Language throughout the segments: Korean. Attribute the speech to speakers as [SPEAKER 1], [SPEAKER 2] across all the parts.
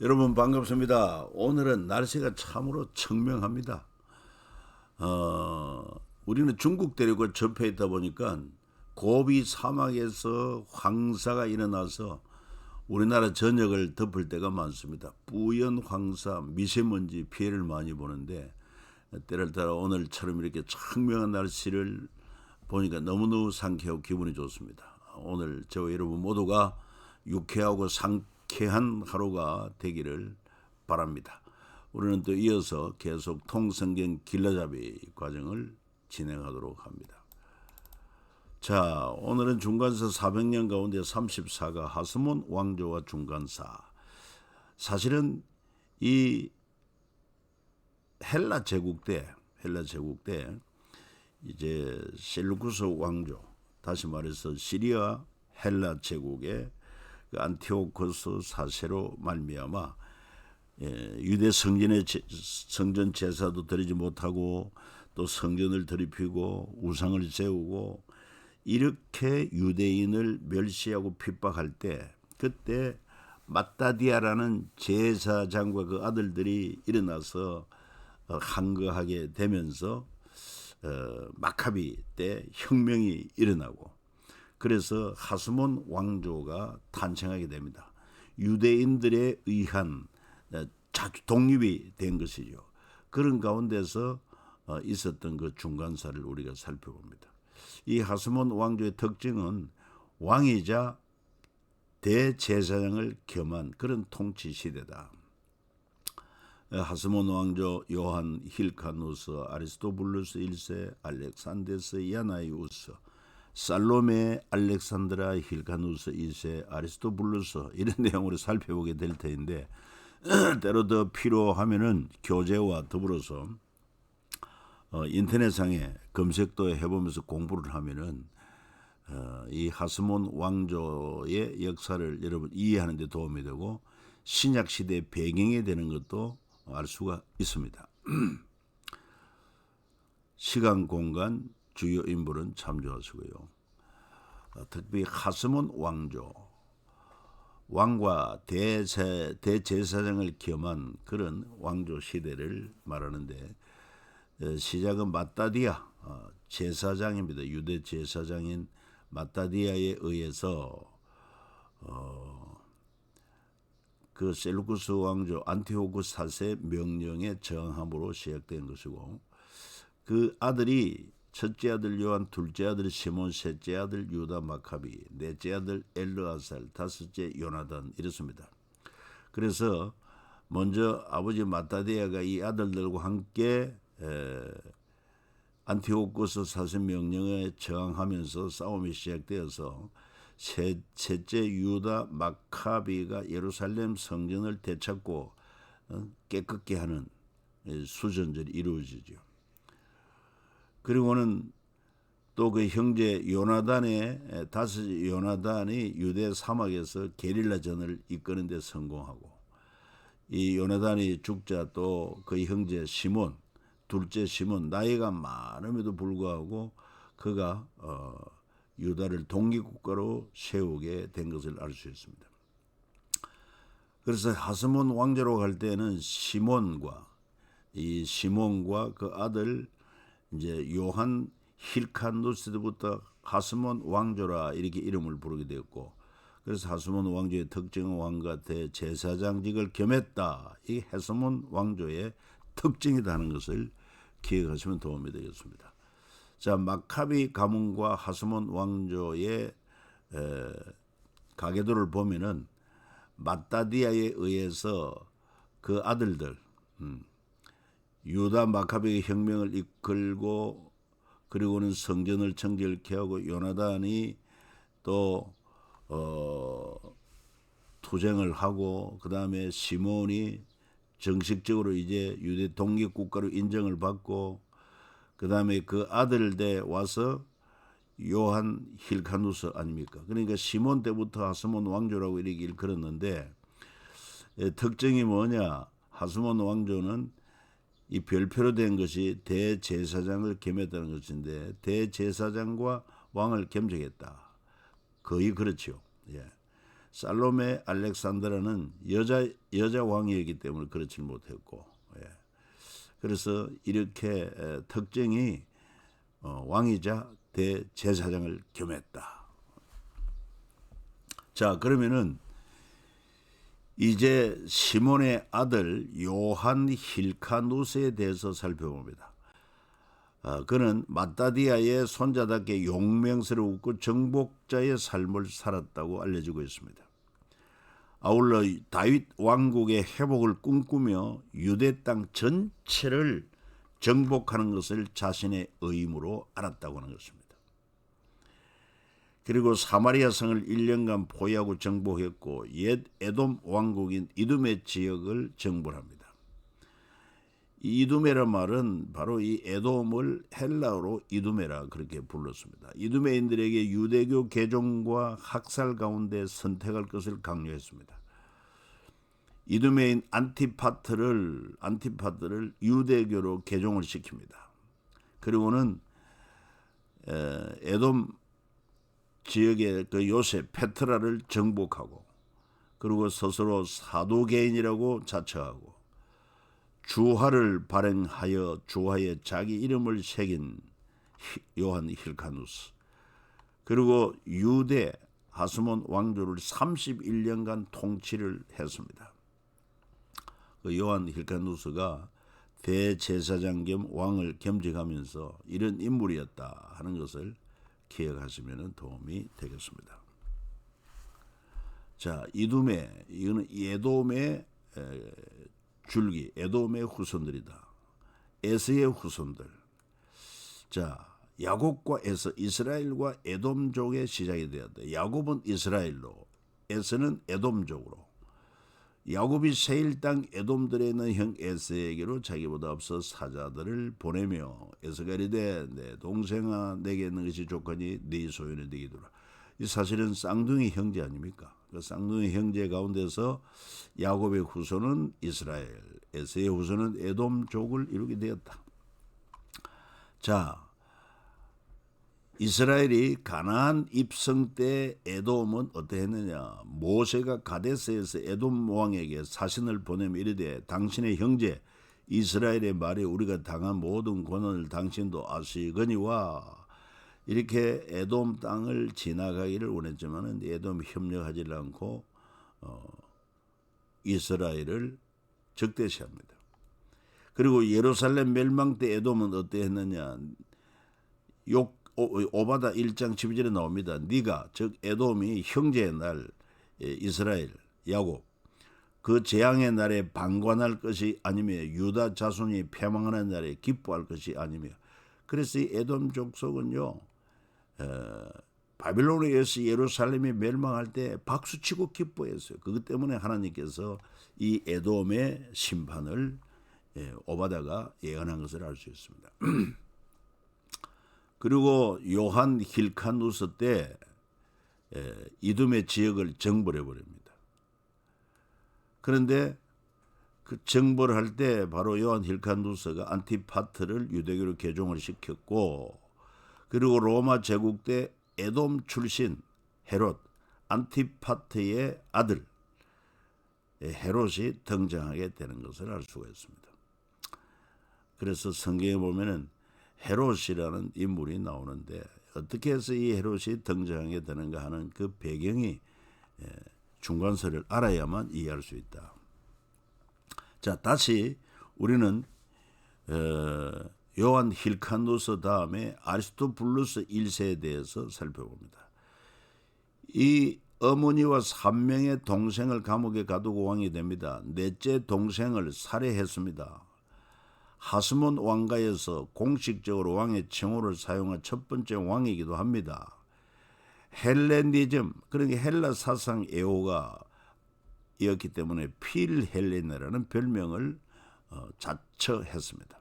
[SPEAKER 1] 여러분 반갑습니다. 오늘은 날씨가 참으로 청명합니다. 우리는 중국 대륙을 접해 있다 보니까 고비 사막에서 황사가 일어나서 우리나라 전역을 덮을 때가 많습니다. 뿌연 황사, 미세먼지 피해를 많이 보는데 때를 따라 오늘처럼 이렇게 청명한 날씨를 보니까 너무너무 상쾌하고 기분이 좋습니다. 오늘 저와 여러분 모두가 유쾌하고 상쾌한 하루가 되기를 바랍니다. 우리는 또 이어서 계속 통성경 길라잡이 과정을 진행하도록 합니다. 자, 오늘은 중간사 400년 가운데 34가 하스몬 왕조와 중간사. 사실은 이 헬라 제국 때 이제 셀루쿠스 왕조, 다시 말해서 시리아 헬라 제국의 그 안티오코스 4세로 말미암아 유대 성전 제사도 드리지 못하고 또 성전을 더럽히고 우상을 세우고 이렇게 유대인을 멸시하고 핍박할 때, 그때 마따디아라는 제사장과 그 아들들이 일어나서 항거하게 되면서 마카비 때 혁명이 일어나고, 그래서 하스몬 왕조가 탄생하게 됩니다. 유대인들에 의한 독립이 된 것이죠. 그런 가운데서 있었던 그 중간사를 우리가 살펴봅니다. 이 하스몬 왕조의 특징은 왕이자 대제사장을 겸한 그런 통치 시대다. 하스몬 왕조 요한 힐카누스, 아리스토블루스 1세, 알렉산데스 야나이우스, 살로메 알렉산드라 힐카누스 2세, 아리스토블루스, 이런 내용으로 살펴보게 될 터인데 때로 더 필요하면은 교재와 더불어서 인터넷상에 검색도 해보면서 공부를 하면은 이 하스몬 왕조의 역사를 여러분 이해하는 데 도움이 되고 신약 시대의 배경이 되는 것도 알 수가 있습니다. 시간, 공간, 주요 인물은 참조하시고요. 특히 하스몬 왕조, 왕과 대제사장을 겸한 그런 왕조 시대를 말하는데, 시작은 마따디아 제사장입니다. 유대 제사장인 마따디아에 의해서 그 셀루쿠스 왕조 안티오쿠스 4세 명령에 저항함으로 시작된 것이고, 그 아들이 첫째 아들 요한, 둘째 아들 시몬, 셋째 아들 유다 마카비, 넷째 아들 엘르아살, 다섯째 요나단, 이렇습니다. 그래서 먼저 아버지 마따디아가 이 아들들과 함께 안티오코스 4세 명령에 저항하면서 싸움이 시작되어서 셋째 유다 마카비가 예루살렘 성전을 되찾고 깨끗게 하는 수전절이 이루어지죠. 그리고는 또 그 형제 요나단이 유대 사막에서 게릴라전을 이끄는 데 성공하고, 이 요나단이 죽자 또 그 형제 시몬, 둘째 시몬, 나이가 많음에도 불구하고 그가 유다를 독립국가로 세우게 된 것을 알 수 있습니다. 그래서 하스몬 왕조로 갈 때는 시몬과 그 아들 이제 요한 힐칸누스부터 하스몬 왕조라 이렇게 이름을 부르게 되었고, 그래서 하스몬 왕조의 특징은 왕과 대제사장직을 겸했다. 이 하스몬 왕조의 특징이라는 것을 기억하시면 도움이 되겠습니다. 자, 마카비 가문과 하스몬 왕조의 가계도를 보면은 마따디아에 의해서 그 아들들, 유다 마카비의 혁명을 이끌고, 그리고는 성전을 정결케 하고, 요나단이 또 투쟁을 하고, 그 다음에 시몬이 정식적으로 이제 유대 독립국가로 인정을 받고, 그 다음에 그 아들들 와서 요한 힐카누스 아닙니까? 그러니까 시몬 때부터 하스몬 왕조라고 이렇게 일컬었는데, 특징이 뭐냐? 하스몬 왕조는 이 별표로 된 것이 대제사장을 겸했다는 것인데, 대제사장과 왕을 겸정했다. 거의 그렇죠. 예. 살로메 알렉산드라는 여자 왕이었기 때문에 그렇지 못했고, 예. 그래서 이렇게 특징이 왕이자 대제사장을 겸했다. 자, 그러면은 이제 시몬의 아들 요한 힐카누스에 대해서 살펴봅니다. 그는 마따디아의 손자답게 용맹스럽고 정복자의 삶을 살았다고 알려지고 있습니다. 아울러 다윗 왕국의 회복을 꿈꾸며 유대 땅 전체를 정복하는 것을 자신의 의무로 알았다고 하는 것입니다. 그리고 사마리아 성을 1년간 포위하고 정복했고 옛 에돔 왕국인 이두메 지역을 정벌합니다. 이 이두메란 말은 바로 이 에돔을 헬라어로 이두메라 그렇게 불렀습니다. 이두메인들에게 유대교 개종과 학살 가운데 선택할 것을 강요했습니다. 이두메인 안티파트를 유대교로 개종을 시킵니다. 그리고는 에돔 지역의 그 요셉 페트라를 정복하고, 그리고 스스로 사도개인이라고 자처하고 주화를 발행하여 주화에 자기 이름을 새긴 요한 힐카누스, 그리고 유대 하스몬 왕조를 31년간 통치를 했습니다. 그 요한 힐카누스가 대제사장 겸 왕을 겸직하면서 이런 인물이었다 하는 것을 기억하시면 도움이 되겠습니다. 자, 이두메, 이거는 에돔의 줄기, 에돔의 후손들이다. 에서의 후손들. 자, 야곱과 에서, 이스라엘과 에돔족의 시작이 되었다. 야곱은 이스라엘로, 에서는 에돔족으로. 야곱이 세일 땅 에돔들에 있는 형 에서에게로 자기보다 앞서 사자들을 보내며, 에서가 이르되 내 동생아 내게 있는 것이 조건이 네 소유는 되기도라. 이 사실은 쌍둥이 형제 아닙니까? 그 쌍둥이 형제 가운데서 야곱의 후손은 이스라엘, 에서의 후손은 에돔족을 이루게 되었다. 자, 이스라엘이 가나안 입성 때 에돔은 어떠했느냐? 모세가 가데스에서 에돔 왕에게 사신을 보내며 이르되 당신의 형제 이스라엘의 말에 우리가 당한 모든 고난을 당신도 아시거니와, 이렇게 에돔 땅을 지나가기를 원했지만은 에돔이 협력하지 않고 이스라엘을 적대시합니다. 그리고 예루살렘 멸망 때 에돔은 어떠했느냐? 오바다 1장 12절에 나옵니다. 네가 즉 에돔이 형제의 날 이스라엘 야곱 그 재앙의 날에 방관할 것이 아니며 유다 자손이 패망하는 날에 기뻐할 것이 아니며. 그래서 이 에돔 족속은요 바빌론에 의해서 예루살렘이 멸망할 때 박수치고 기뻐했어요. 그것 때문에 하나님께서 이 에돔의 심판을 오바다가 예언한 것을 알 수 있습니다. 그리고 요한 힐카누스 때 이두메 지역을 정벌해 버립니다. 그런데 그 정벌할 때 바로 요한 힐카누스가 안티파트를 유대교로 개종을 시켰고, 그리고 로마 제국 때 에돔 출신 헤롯 안티파트의 아들 헤롯이 등장하게 되는 것을 알 수가 있습니다. 그래서 성경에 보면은 헤롯이라는 인물이 나오는데 어떻게 해서 이 헤롯이 등장하게 되는가 하는 그 배경이 중간설을 알아야만 이해할 수 있다. 자, 다시 우리는 요한 힐카누스 다음에 아리스토블루스 1세에 대해서 살펴봅니다. 이 어머니와 3명의 동생을 감옥에 가두고 왕이 됩니다. 넷째 동생을 살해했습니다. 하스몬 왕가에서 공식적으로 왕의 칭호를 사용한 첫 번째 왕이기도 합니다. 헬레니즘, 그러니까 헬라 사상 애호가였기 때문에 필헬레네라는 별명을 자처했습니다.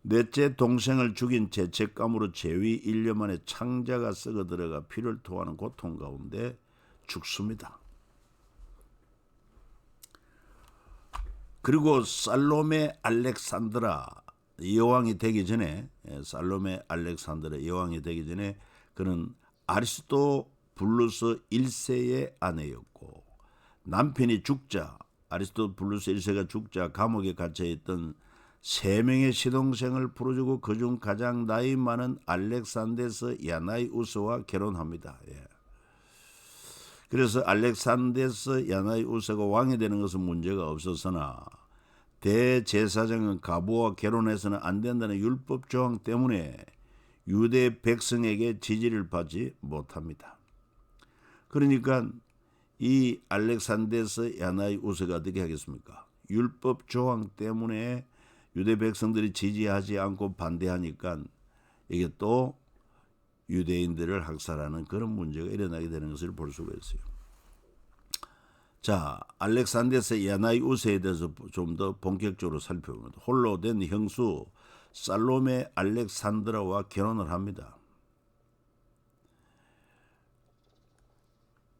[SPEAKER 1] 넷째 동생을 죽인 죄책감으로 재위 1년 만에 창자가 썩어 들어가 피를 토하는 고통 가운데 죽습니다. 그리고 살로메 알렉산드라 여왕이 되기 전에 그는 블루스 1세의 아내였고 남편이 죽자 아리스토블루스 1세가 죽자 감옥에 갇혀있던 3명의 시동생을 풀어주고 그중 가장 나이 많은 알렉산데스 야나이우스와 결혼합니다. 예. 그래서 알렉산데스 야나이우스가 왕이 되는 것은 문제가 없었으나 대제사장은 가부와 결혼해서는 안 된다는 율법 조항 때문에 유대 백성에게 지지를 받지 못합니다. 그러니까 이 알렉산데스 야나이우스가 어떻게 하겠습니까? 율법 조항 때문에 유대 백성들이 지지하지 않고 반대하니까 이게 또 유대인들을 학살하는 그런 문제가 일어나게 되는 것을 볼 수가 있어요. 자, 알렉산데스 야나이우스에 대해서 좀 더 본격적으로 살펴봅니다. 홀로 된 형수 살로메 알렉산드라와 결혼을 합니다.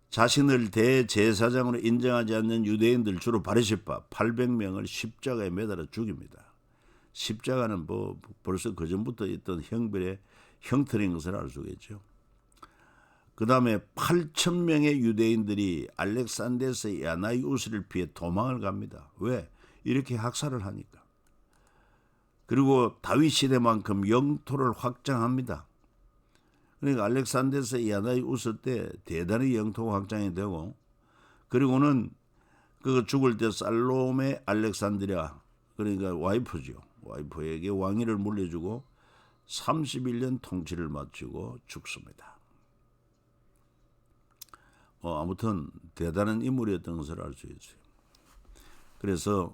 [SPEAKER 1] 자신을 대제사장으로 인정하지 않는 유대인들 주로 바리새파 800명을 십자가에 매달아 죽입니다. 십자가는 벌써 그전부터 있던 형벌의 형틀인 것을 알 수가 있죠. 그 다음에 8,000명의 유대인들이 알렉산데스 야나이우스를 피해 도망을 갑니다. 왜? 이렇게 학살을 하니까. 그리고 다윗 시대만큼 영토를 확장합니다. 그러니까 알렉산데스 야나이우스 때 대단히 영토 확장이 되고, 그리고는 그 죽을 때 살로메 알렉산드리아, 그러니까 와이프죠. 와이프에게 왕위를 물려주고 31년 통치를 마치고 죽습니다. 아무튼 대단한 인물이었던 것을 알 수 있어요. 그래서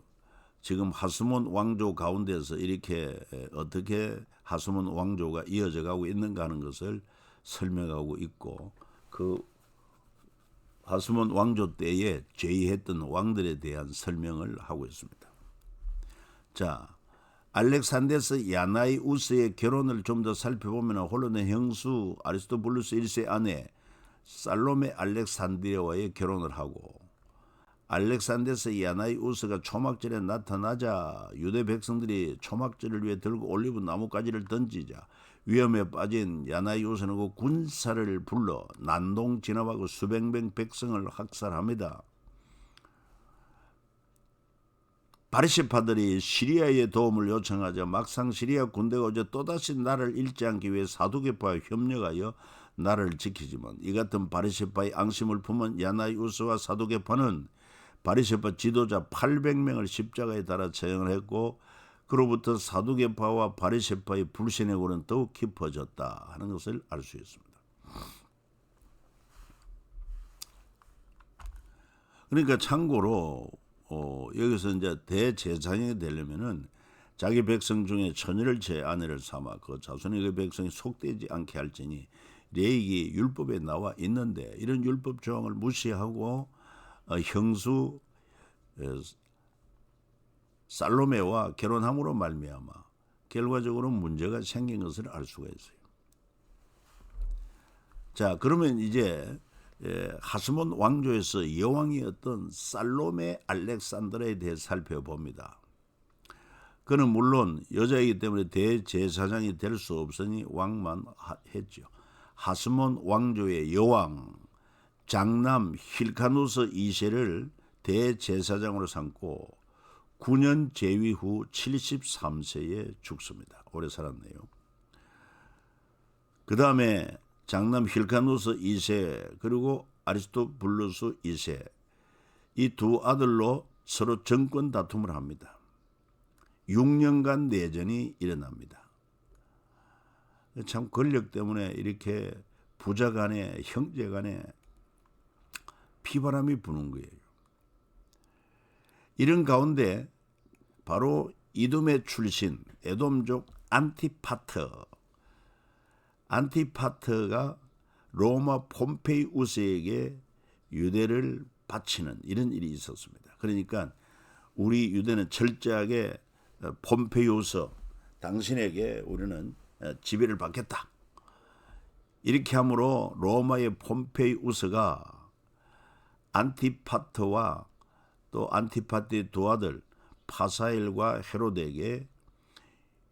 [SPEAKER 1] 지금 하스몬 왕조 가운데서 이렇게 어떻게 하스몬 왕조가 이어져 가고 있는가 하는 것을 설명하고 있고, 그 하스몬 왕조 때에 제의했던 왕들에 대한 설명을 하고 있습니다. 자, 알렉산데스 야나이우스의 결혼을 좀 더 살펴보면 홀로된 형수 아리스토블루스 1세 아내 살로메 알렉산드리아와의 결혼을 하고, 알렉산데스 야나이우스가 초막절에 나타나자 유대 백성들이 초막절을 위해 들고 올리브 나뭇가지를 던지자 위험에 빠진 야나이우스는 그 군사를 불러 난동 진압하고 수백 명 백성을 학살합니다. 바리새파들이 시리아의 도움을 요청하자 막상 시리아 군대가 오자 또다시 나를 잃지 않기 위해 사두개파와 협력하여 나를 지키지만, 이 같은 바리새파의 앙심을 품은 야나이우스와 사두개파는 바리새파 지도자 800명을 십자가에 달아 처형을 했고, 그로부터 사두개파와 바리새파의 불신의 골은 더욱 깊어졌다 하는 것을 알 수 있습니다. 그러니까 참고로 여기서 이제 대제사장이 되려면은 자기 백성 중에 처녀를 제 아내를 삼아 그 자손의 그 백성이 속되지 않게 할지니 레위기 율법에 나와 있는데, 이런 율법 조항을 무시하고 형수 살로메와 결혼함으로 말미암아 결과적으로 문제가 생긴 것을 알 수가 있어요. 자, 그러면 이제 하스몬 왕조에서 여왕이었던 살로메 알렉산드라에 대해 살펴봅니다. 그는 물론 여자이기 때문에 대제사장이 될 수 없으니 왕만 했죠. 하스몬 왕조의 여왕 장남 힐카누스 2세를 대제사장으로 삼고 9년 재위 후 73세에 죽습니다. 오래 살았네요. 그 다음에 장남 힐카누스 2세 그리고 아리스토블루스 2세, 이 두 아들로 서로 정권 다툼을 합니다. 6년간 내전이 일어납니다. 참 권력 때문에 이렇게 부자 간에 형제 간에 피바람이 부는 거예요. 이런 가운데 바로 이돔의 출신 에돔족 안티파터가 로마 폼페이우스에게 유대를 바치는 이런 일이 있었습니다. 그러니까 우리 유대는 철저하게 폼페이우스 당신에게 우리는 지배를 받겠다, 이렇게 함으로 로마의 폼페이우스가 안티파터와 또 안티파트의 두 아들 파사엘과 헤로데에게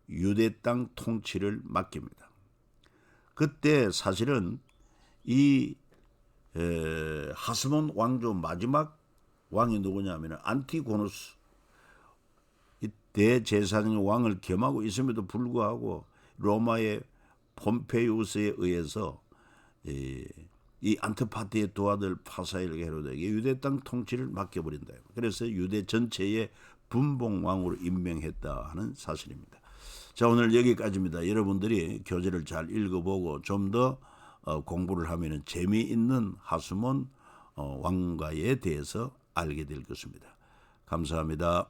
[SPEAKER 1] 유대 땅 통치를 맡깁니다. 그때 사실은 이 하스몬 왕조 마지막 왕이 누구냐면 안티고노스, 이 대제사장 왕을 겸하고 있음에도 불구하고 로마의 폼페이우스에 의해서 이 안티파티의 두 아들 파사엘 헤로데에게 유대 땅 통치를 맡겨버린다. 그래서 유대 전체의 분봉왕으로 임명했다 하는 사실입니다. 자, 오늘 여기까지입니다. 여러분들이 교재를 잘 읽어보고 좀 더 공부를 하면 재미있는 하스몬 왕가에 대해서 알게 될 것입니다. 감사합니다.